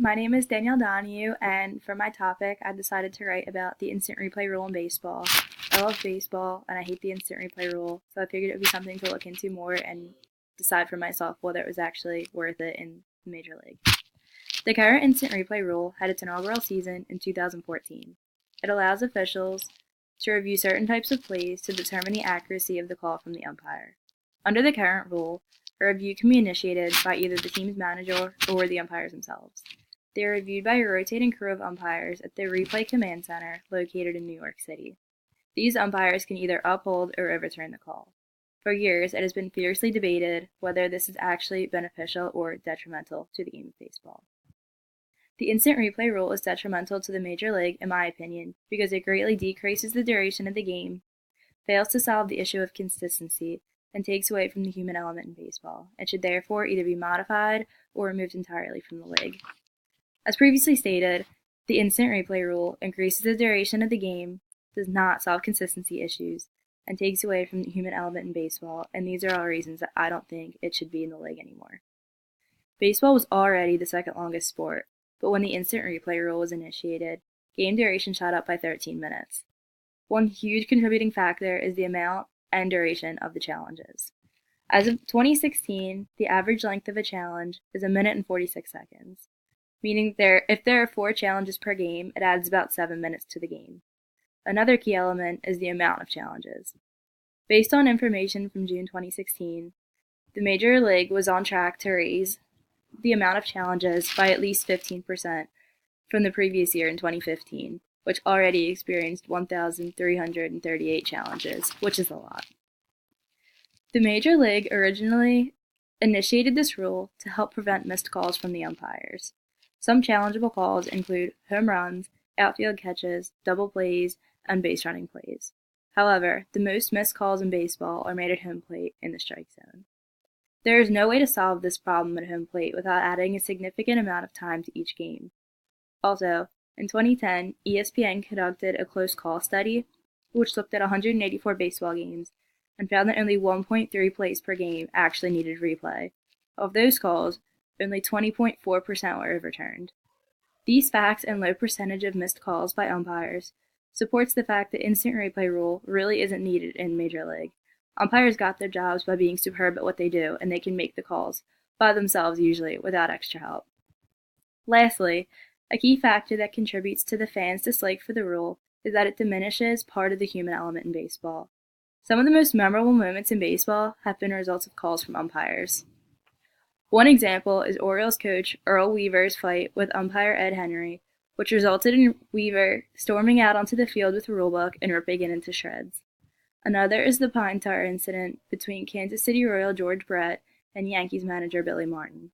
My name is Danielle Donahue, and for my topic, I decided to write about the instant replay rule in baseball. I love baseball, and I hate the instant replay rule, so I figured it would be something to look into more and decide for myself whether it was actually worth it in Major League. The current instant replay rule had its inaugural season in 2014. It allows officials to review certain types of plays to determine the accuracy of the call from the umpire. Under the current rule, a review can be initiated by either the team's manager or the umpires themselves. They are reviewed by a rotating crew of umpires at the Replay Command Center located in New York City. These umpires can either uphold or overturn the call. For years, it has been fiercely debated whether this is actually beneficial or detrimental to the game of baseball. The instant replay rule is detrimental to the Major League, in my opinion, because it greatly decreases the duration of the game, fails to solve the issue of consistency, and takes away from the human element in baseball. It should therefore either be modified or removed entirely from the league. As previously stated, the instant replay rule increases the duration of the game, does not solve consistency issues, and takes away from the human element in baseball, and these are all reasons that I don't think it should be in the league anymore. Baseball was already the second longest sport, but when the instant replay rule was initiated, game duration shot up by 13 minutes. One huge contributing factor is the amount and duration of the challenges. As of 2016, the average length of a challenge is 1 minute and 46 seconds, meaning if there are 4 challenges per game, it adds about 7 minutes to the game. Another key element is the amount of challenges. Based on information from June 2016, the Major League was on track to raise the amount of challenges by at least 15% from the previous year in 2015, which already experienced 1,338 challenges, which is a lot. The Major League originally initiated this rule to help prevent missed calls from the umpires. Some challengeable calls include home runs, outfield catches, double plays, and base running plays. However, the most missed calls in baseball are made at home plate in the strike zone. There is no way to solve this problem at home plate without adding a significant amount of time to each game. Also, in 2010, ESPN conducted a close call study, which looked at 184 baseball games and found that only 1.3 plays per game actually needed replay. Of those calls, only 20.4% were overturned. These facts and low percentage of missed calls by umpires supports the fact that instant replay rule really isn't needed in Major League. Umpires got their jobs by being superb at what they do, and they can make the calls by themselves usually without extra help. Lastly, a key factor that contributes to the fans' dislike for the rule is that it diminishes part of the human element in baseball. Some of the most memorable moments in baseball have been results of calls from umpires. One example is Orioles coach Earl Weaver's fight with umpire Ed Henry, which resulted in Weaver storming out onto the field with a rulebook and ripping it into shreds. Another is the pine tar incident between Kansas City Royal George Brett and Yankees manager Billy Martin.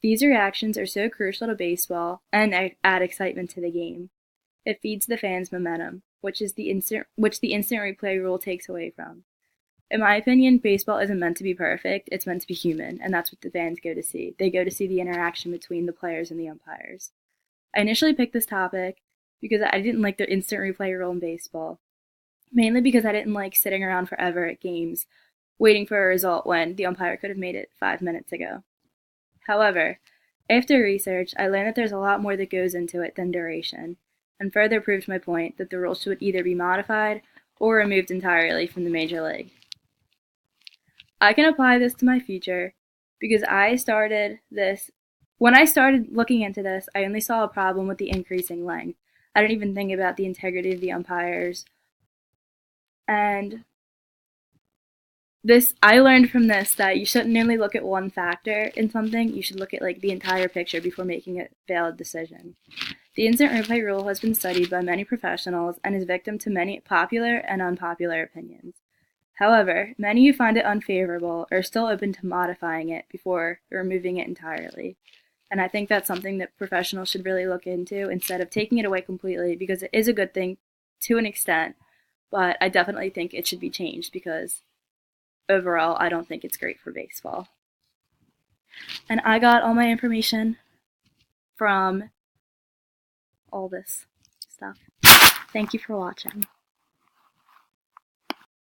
These reactions are so crucial to baseball and add excitement to the game. It feeds the fans' momentum, which the instant replay rule takes away from. In my opinion, baseball isn't meant to be perfect, it's meant to be human, and that's what the fans go to see. They go to see the interaction between the players and the umpires. I initially picked this topic because I didn't like the instant replay rule in baseball, mainly because I didn't like sitting around forever at games, waiting for a result when the umpire could have made it 5 minutes ago. However, after research, I learned that there's a lot more that goes into it than duration, and further proved my point that the rule should either be modified or removed entirely from the Major League. I can apply this to my future because when I started looking into this, I only saw a problem with the increasing length. I didn't even think about the integrity of the umpires. And I learned from this that you shouldn't only look at one factor in something, you should look at the entire picture before making a valid decision. The instant replay rule has been studied by many professionals and is victim to many popular and unpopular opinions. However, many who find it unfavorable are still open to modifying it before removing it entirely. And I think that's something that professionals should really look into instead of taking it away completely, because it is a good thing to an extent, but I definitely think it should be changed because overall I don't think it's great for baseball. And I got all my information from all this stuff. Thank you for watching.